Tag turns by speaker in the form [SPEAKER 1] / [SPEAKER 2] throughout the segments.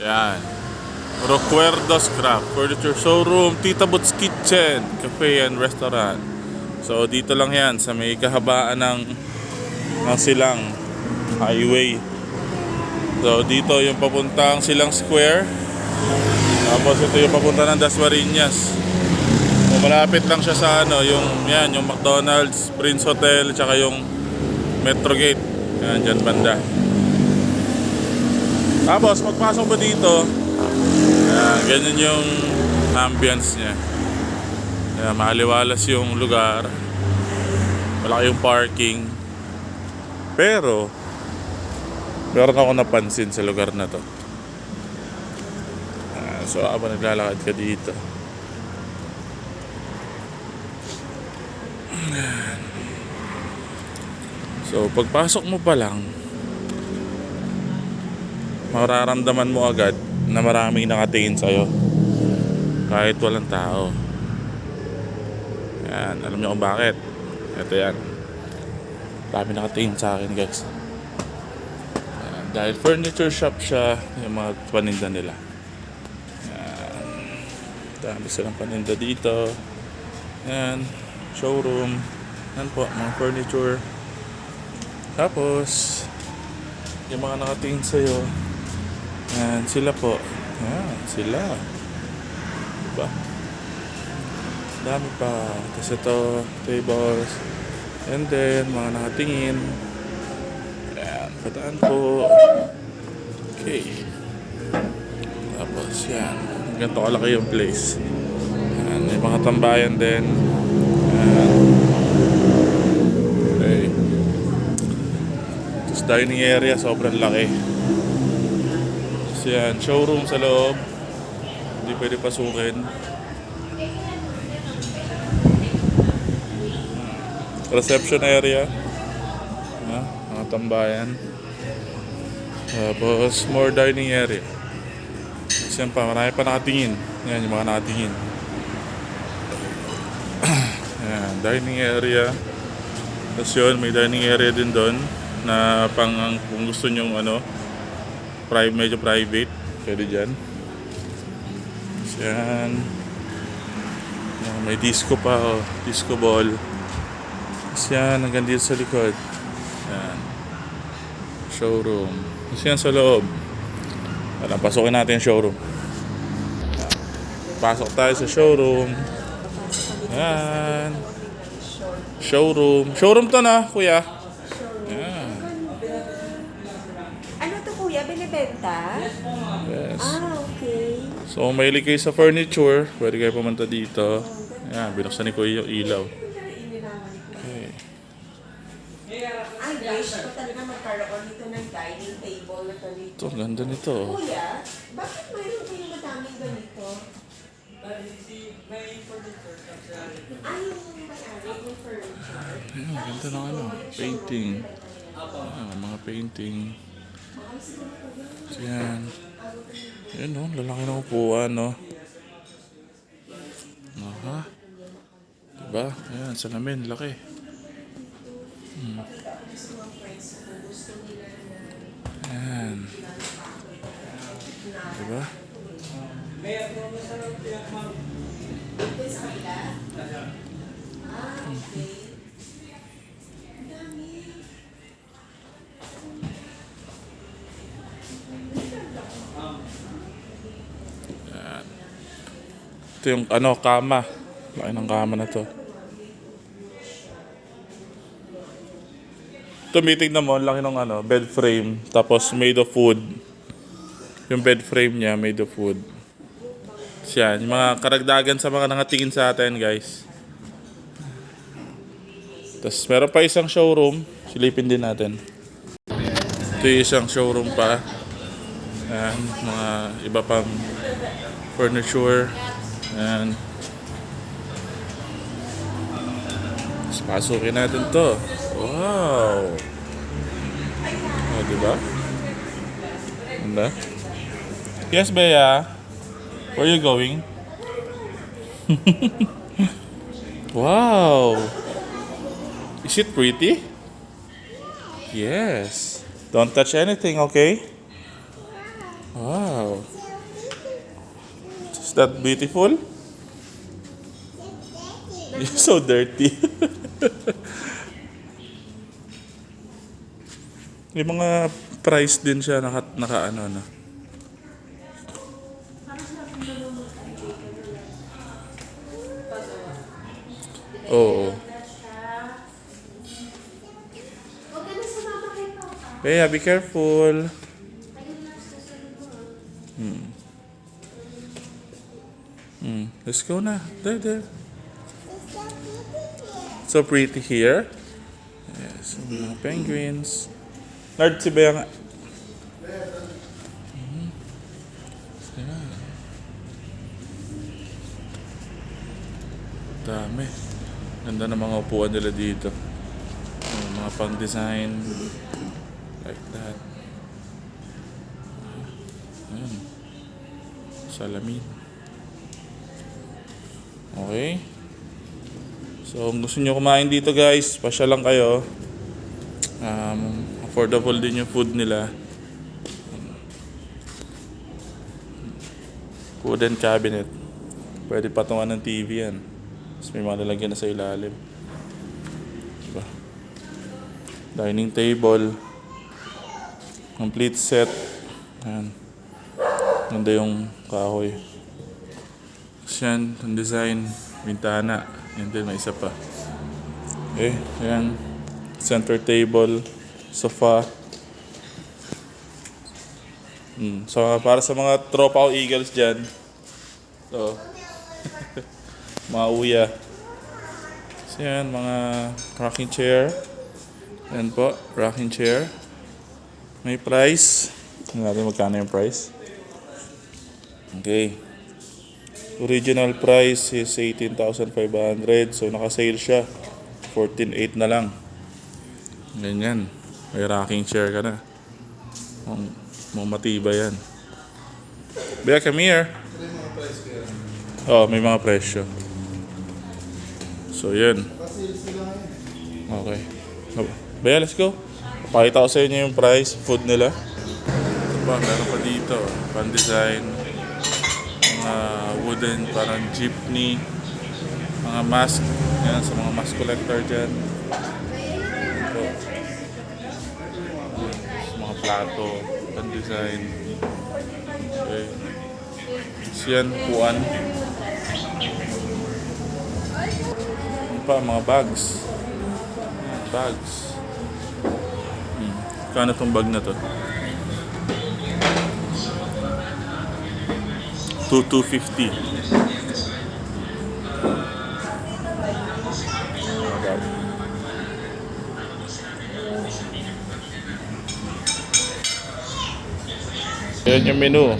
[SPEAKER 1] Yan. Recuerdos Craft Furniture Showroom, Tita Boots Kitchen, Cafe and Restaurant. So dito lang yan sa may kahabaan ng Silang Highway. So dito yung papuntang Silang Square. Tapos ito yung papunta ng Dasmariñas. So, malapit lang siya sa yung McDonald's, Prince Hotel, tsaka yung Metrogate. Yan, dyan banda. Tapos pagpasok mo dito, ganyan yung ambience niya. Maaliwalas yung lugar, malaki yung parking. Pero meron ako napansin sa lugar na to. So habang naglalakad ka dito, so pagpasok mo pa lang, mararamdaman mo agad na maraming nakatingin sa'yo kahit walang tao. Yan, alam niyo kung bakit? Ito yan, marami nakatingin sa akin, guys. Yan, dahil furniture shop siya, yung mga paninda nila. Yan, dami silang paninda dito. Yan, showroom. Yan po, mga furniture. Tapos yung mga nakatingin sa'yo, yan, sila po. Yan, sila. Diba? Dami pa. Tapos ito, tables. And then, mga nakatingin. Yan, pataan po. Okay. Tapos, yan. Ganito kalaki yung place. Yan, may mga tambayan din. Yan. Okay. Tapos, dining area, sobrang laki. Yan, showroom sa loob, hindi pwede pasukin. Reception area, mga tambayan. Tapos more dining area. Tapos yan pa, marami pa nakatingin. Yan, yung mga nakatingin. Yan, dining area. Tapos yun, may dining area din doon na kung gusto nyong medyo private, pwede dyan. So, yan. May disco pa, disco ball. So, yan, hanggang dito sa likod. Yan. Showroom. So, yan sa loob. Pasukin natin yung showroom. Yan. Pasok tayo sa showroom. Yan. Showroom. Showroom to na, kuya. Yan.
[SPEAKER 2] Binibenta?
[SPEAKER 1] Yes.
[SPEAKER 2] Okay.
[SPEAKER 1] So, kung mahilig kayo sa furniture, pwede kayo pumunta dito. Ayan, binuksan ni Kuya yung ilaw. Okay.
[SPEAKER 2] Ay, wish ko talaga magkaroon nito ng dining table na ganito.
[SPEAKER 1] Ito, ganda nito.
[SPEAKER 2] Kuya, bakit mayroon kayong madaming ganito? Ay, yung may-ari, may furniture.
[SPEAKER 1] Ayan, ganda ng painting. Ayan, mga painting. So, yan. Yan, lalaki ng upuan, Aha. Diba? Ayan, salamin, laki. Ayan. Diba? Ito yung kama. Laki ng kama na to. Ito, tingnan mo, laki ng bed frame. Tapos made of wood. Yung bed frame niya, made of wood. So, yan, yung mga karagdagan sa mga nangatingin sa atin, guys. Tapos meron pa isang showroom. Silipin din natin. Ito yung isang showroom pa. Yan, mga iba pang furniture. Yan. Tapos pasukin natin to. Wow! Diba? Ganda. Yes, Bea. Where are you going? Wow! Is it pretty? Yes. Don't touch anything, okay? Wow. Is that beautiful? You're so dirty. Yung mga price din siya naka ano na. Oo.
[SPEAKER 3] Huwag ka na sumama kay Papa.
[SPEAKER 1] Bea, be careful. Let's go na. There. So pretty here. Yes, mga penguins. Nard si Bea nga. Ayan. Dami. Ganda ng mga upuan nila dito. Mga pang-design. Like that. Ayan. Salamin. Okay. So, kung gusto nyo kumain dito guys, pasya lang kayo. Affordable din yung food nila. Wooden cabinet. Pwede patungan ng TV yan. Tapos may mga lalagyan na sa ilalim. Diba? Dining table. Complete set. Ayan. Ganda yung kahoy. Tapos yan, yung design. Bintana. And then may isa pa. Okay, ayan. Center table. Sofa. So, para sa mga tropa o Eagles dyan. So, mga uya. So, yan, mga rocking chair. Yan po, rocking chair. May price. Tingnan natin magkano yung price. Okay. Original price is 18,500. So, naka-sale siya. 14,800 na lang. Ganyan. May rocking chair ka na. Matibay yan. Bea, come here. Oh, may mga presyo. So, yan. Okay. Bea, let's go. Pakita ko sa inyo yung price, food nila. Diba, meron pa dito. Pan-design. Mga wooden, parang jeepney. Mga mask. Yan, sa mga mask collector dyan. Ito. Mga plato. Pan-design. Okay. Yan, puan. Ano pa, mga bags. Bags. Kano tong bag na to? 2,250. Yan yung menu.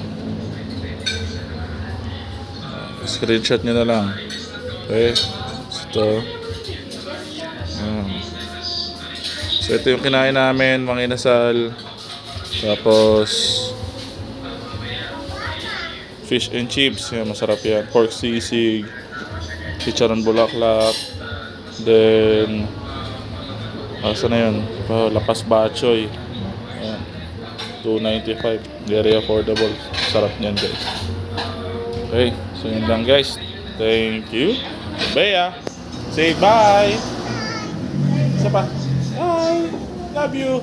[SPEAKER 1] Screenshot nyo na lang. Okay. Ito. So ito yung kinain namin, mga inasal. Tapos fish and chips. Yan, masarap yan. Pork sisig. Chicharon bulaklak. Then asa na yun? Lapas bachoy. Ayan. 295. Very affordable. Sarap niyan guys. Okay. So yun lang guys. Thank you. Bea. Say bye. Isa pa. Bye. Love you.